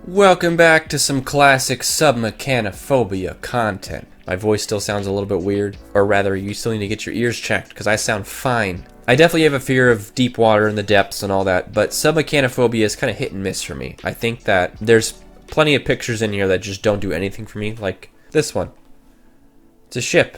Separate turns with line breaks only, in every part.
Welcome back to some classic Submechanophobia content. My voice still sounds a little bit weird, or rather, you still need to get your ears checked, because I sound fine. I definitely have a fear of deep water and the depths and all that, but Submechanophobia is kind of hit and miss for me. I think that there's plenty of pictures in here that just don't do anything for me, like this one. It's a ship.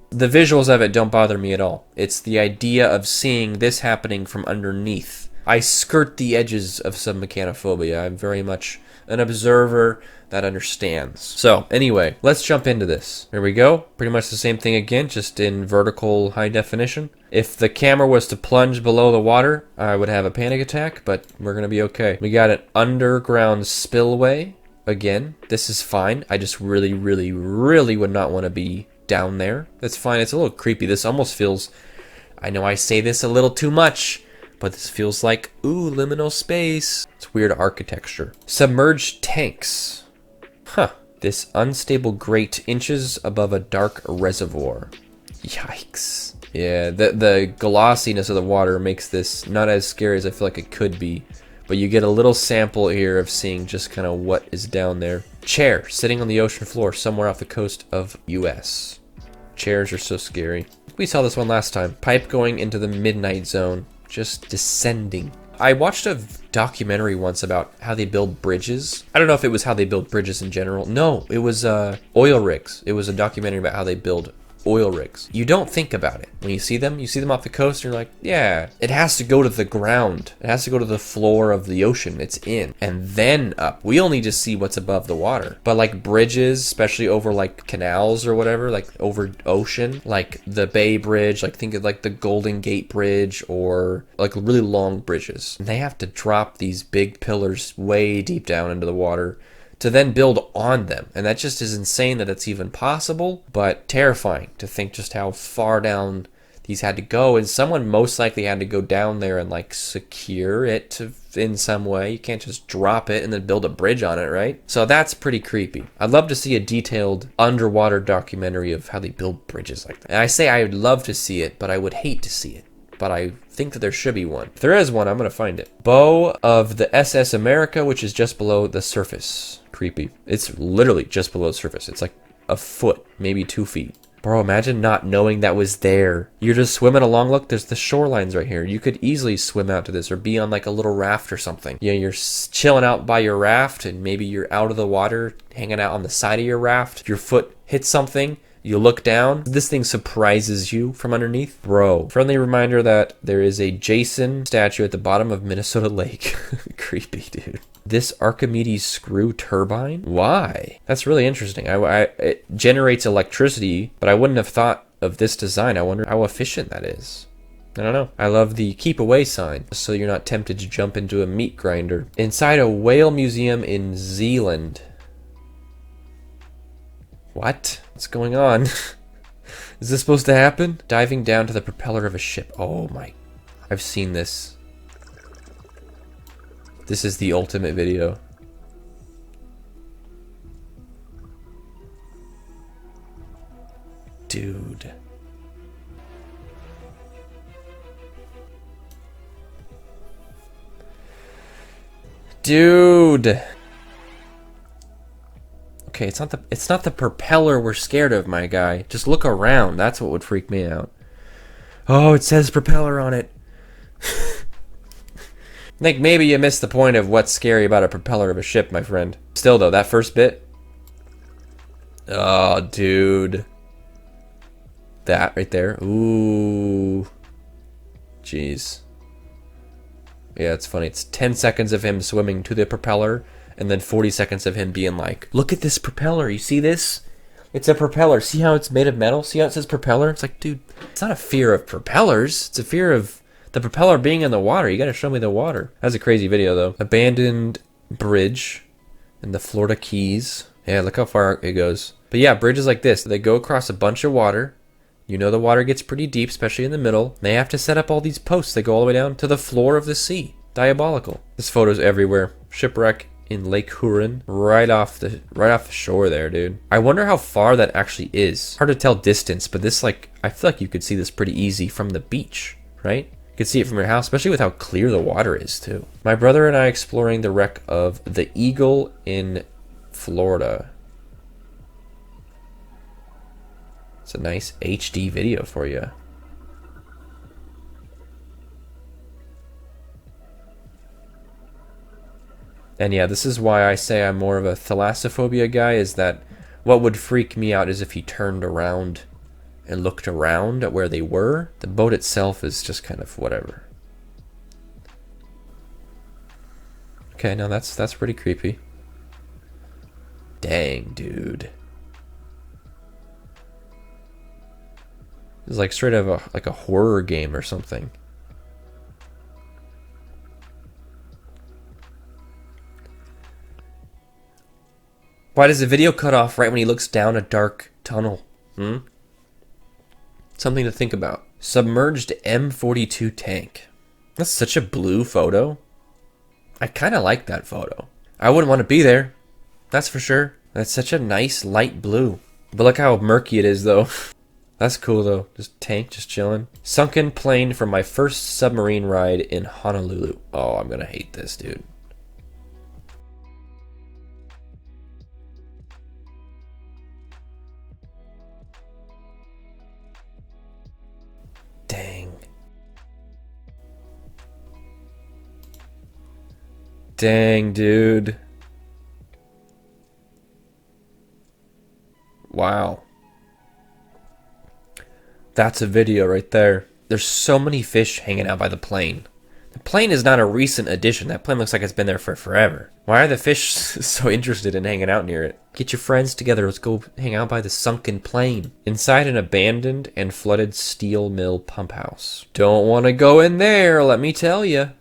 The visuals of it don't bother me at all. It's the idea of seeing this happening from underneath. I skirt the edges of submechanophobia. I'm very much an observer that understands. So, anyway, let's jump into this. Here we go. Pretty much the same thing again, just in vertical high definition. If the camera was to plunge below the water, I would have a panic attack, but we're going to be okay. We got an underground spillway. Again, this is fine. I just really would not want to be down there. That's fine. It's a little creepy. This almost feels... I know I say this a little too much, but this feels like, ooh, liminal space. It's weird architecture. Submerged tanks. Huh. This unstable grate inches above a dark reservoir. Yikes. Yeah, the glossiness of the water makes this not as scary as I feel like it could be. But you get a little sample here of seeing just kind of what is down there. Chair sitting on the ocean floor somewhere off the coast of US. Chairs are so scary. We saw this one last time. Pipe going into the midnight zone. Just descending. I watched a documentary once about how they build bridges. I don't know if it was how they build bridges in general. No, it was oil rigs. It was a documentary about how they build oil rigs. You don't think about it. When you see them off the coast, you're like, yeah, it has to go to the ground. It has to go to the floor of the ocean it's in, and then up. We only just see what's above the water. But like bridges, especially over like canals or whatever, like over ocean, like the Bay Bridge, like think of like the Golden Gate Bridge or like really long bridges. And they have to drop these big pillars way deep down into the water to then build on them. And that just is insane that it's even possible, but terrifying to think just how far down these had to go. And someone most likely had to go down there and like secure it in some way. You can't just drop it and then build a bridge on it, right? So that's pretty creepy. I'd love to see a detailed underwater documentary of how they build bridges like that. And I say I would love to see it, but I would hate to see it. But I think that there should be one. If there is one, I'm going to find it. Bow of the SS America, which is just below the surface. Creepy. It's literally just below the surface. It's like a foot, maybe 2 feet. Bro, imagine not knowing that was there. You're just swimming along. Look, there's the shorelines right here. You could easily swim out to this or be on like a little raft or something. You know, you're chilling out by your raft and maybe you're out of the water, hanging out on the side of your raft. Your foot hits something. You look down, this thing surprises you from underneath. Bro, friendly reminder that there is a Jason statue at the bottom of Minnesota Lake. Creepy, dude. This Archimedes screw turbine? Why? That's really interesting. It generates electricity, but I wouldn't have thought of this design. I wonder how efficient that is. I don't know. I love the keep away sign, so you're not tempted to jump into a meat grinder. Inside a whale museum in Zealand. What? What's going on? Is this supposed to happen? Diving down to the propeller of a ship. Oh my. I've seen this. This is the ultimate video. Dude. Dude. Okay, it's not the propeller we're scared of, my guy. Just look around. That's what would freak me out. Oh, it says propeller on it. I think maybe you missed the point of what's scary about a propeller of a ship, my friend. Still, though, that first bit. Oh, dude. That right there. Ooh. Jeez. Yeah, it's funny. It's 10 seconds of him swimming to the propeller, and then 40 seconds of him being like, look at this propeller. You see this? It's a propeller. See how it's made of metal? See how it says propeller? It's like, dude, it's not a fear of propellers. It's a fear of the propeller being in the water. You gotta show me the water. That's a crazy video, though. Abandoned bridge in the Florida Keys. Yeah, look how far it goes. But yeah, bridges like this, they go across a bunch of water. You know the water gets pretty deep, especially in the middle. They have to set up all these posts. They go all the way down to the floor of the sea. Diabolical. This photo's everywhere. Shipwreck in Lake Huron, right off the shore there, dude. I wonder how far that actually is. Hard to tell distance, but this, like, I feel like you could see this pretty easy from the beach, right? You can see it from your house, especially with how clear the water is too. My brother and I exploring the wreck of the Eagle in Florida. It's a nice HD video for you. And yeah, this is why I say I'm more of a thalassophobia guy, is that what would freak me out is if he turned around and looked around at where they were. The boat itself is just kind of whatever. Okay, now that's pretty creepy. Dang, dude. It's like straight out of like a horror game or something. Why does the video cut off right when he looks down a dark tunnel? Something to think about. Submerged M42 tank. That's such a blue photo. I kind of like that photo. I wouldn't want to be there. That's for sure. That's such a nice light blue. But look how murky it is though. That's cool though. Just tank, just chilling. Sunken plane from my first submarine ride in Honolulu. Oh, I'm gonna hate this, dude. Dang. Dang, dude. Wow. That's a video right there. There's so many fish hanging out by the plane. The plane is not a recent addition. That plane looks like it's been there for forever. Why are the fish so interested in hanging out near it? Get your friends together. Let's go hang out by the sunken plane. Inside an abandoned and flooded steel mill pump house. Don't want to go in there, let me tell you.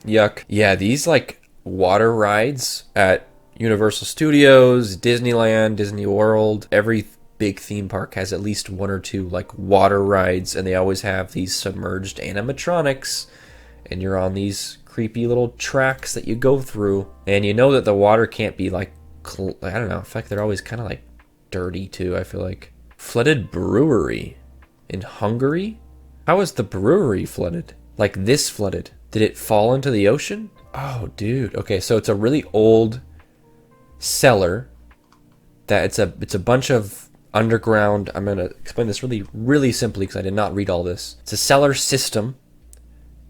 Yuck. Yeah, these like water rides at Universal Studios, Disneyland, Disney World, every big theme park has at least one or two like water rides, and they always have these submerged animatronics, and you're on these creepy little tracks that you go through, and you know that the water can't be like, I don't know, in fact they're always kind of like dirty too, I feel like. Flooded brewery in Hungary? How is the brewery flooded? Like this flooded? Did it fall into the ocean? Oh dude, okay, so it's a really old cellar that it's a bunch of underground. I'm going to explain this really simply because I did not read all this. It's a cellar system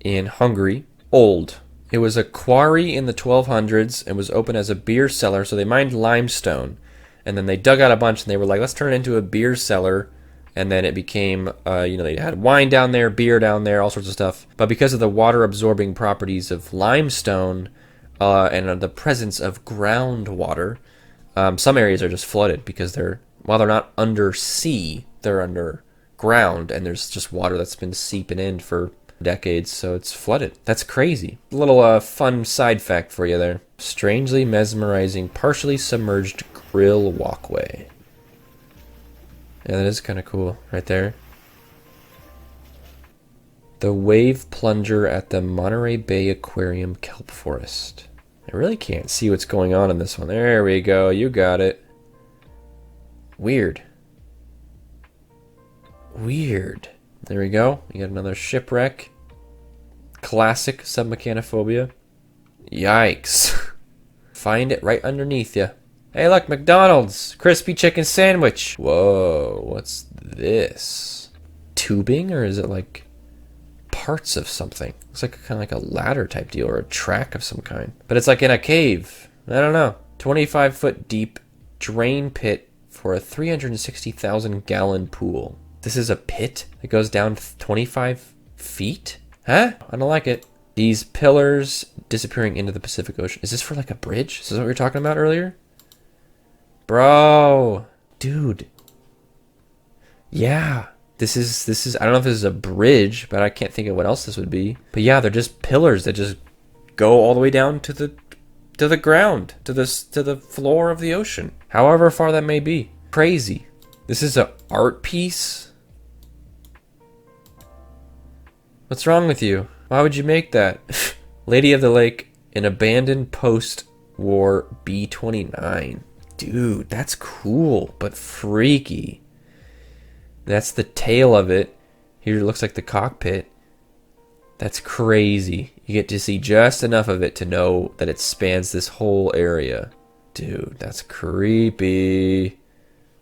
in Hungary. Old. It was a quarry in the 1200s and was open as a beer cellar. So they mined limestone, and then they dug out a bunch and they were like, let's turn it into a beer cellar. And then it became, they had wine down there, beer down there, all sorts of stuff. But because of the water absorbing properties of limestone and the presence of groundwater, some areas are just flooded because while they're not under sea, they're underground, and there's just water that's been seeping in for decades, so it's flooded. That's crazy. A little fun side fact for you there. Strangely mesmerizing, partially submerged grill walkway. Yeah, that is kind of cool right there. The wave plunger at the Monterey Bay Aquarium kelp forest. I really can't see what's going on in this one. There we go. You got it. Weird. Weird. There we go. You got another shipwreck. Classic submechanophobia. Yikes. Find it right underneath you. Hey, look, McDonald's. Crispy chicken sandwich. Whoa, what's this? Tubing, or is it like parts of something? Looks like kind of like a ladder type deal or a track of some kind. But it's like in a cave. I don't know. 25-foot deep drain pit for a 360,000 gallon pool. This is a pit that goes down 25 feet? Huh? I don't like it. These pillars disappearing into the Pacific Ocean. Is this for like a bridge? Is this what we were talking about earlier? Bro. Dude. Yeah. This is I don't know if this is a bridge, but I can't think of what else this would be. But yeah, they're just pillars that just go all the way down to the ground, to the floor of the ocean. However far that may be. Crazy. This is an art piece? What's wrong with you? Why would you make that? Lady of the Lake, an abandoned post-war B-29. Dude, that's cool, but freaky. That's the tail of it. Here it looks like the cockpit. That's crazy. You get to see just enough of it to know that it spans this whole area. Dude, that's creepy.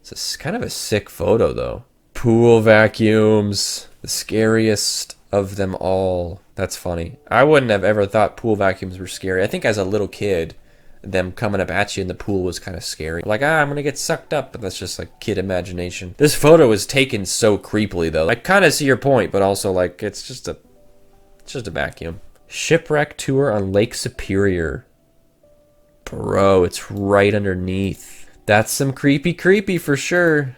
It's kind of a sick photo, though. Pool vacuums. The scariest of them all. That's funny. I wouldn't have ever thought pool vacuums were scary. I think as a little kid, them coming up at you in the pool was kind of scary. Like, I'm gonna get sucked up, but that's just like kid imagination. This photo is taken so creepily, though. I kind of see your point, but also like it's just a vacuum. Shipwreck tour on Lake Superior. Bro, it's right underneath. That's some creepy for sure.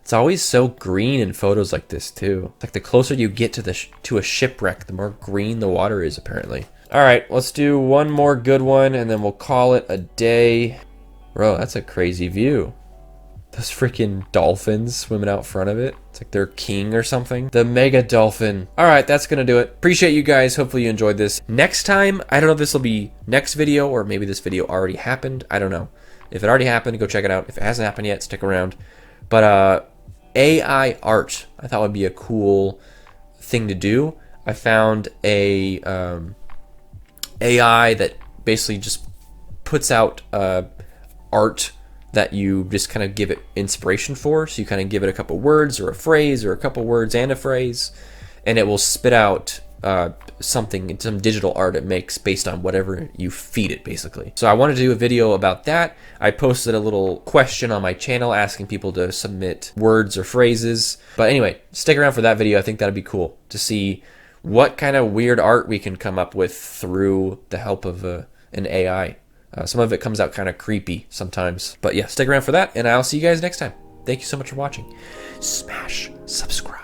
It's always so green in photos like this too. Like the closer you get to a shipwreck, the more green the water is apparently. All right, let's do one more good one and then we'll call it a day. Bro, that's a crazy view. Those freaking dolphins swimming out front of it. It's like they're king or something. The mega dolphin. All right, that's gonna do it. Appreciate you guys. Hopefully you enjoyed this. Next time, I don't know if this will be next video or maybe this video already happened. I don't know. If it already happened, go check it out. If it hasn't happened yet, stick around. But AI art, I thought would be a cool thing to do. I found a AI that basically just puts out art that you just kind of give it inspiration for. So you kind of give it a couple words or a phrase or a couple words and a phrase, and it will spit out something, some digital art it makes based on whatever you feed it, basically. So I wanted to do a video about that. I posted a little question on my channel asking people to submit words or phrases. But anyway, stick around for that video. I think that'd be cool to see what kind of weird art we can come up with through the help of an AI. Some of it comes out kind of creepy sometimes. But yeah, stick around for that, and I'll see you guys next time. Thank you so much for watching. Smash subscribe.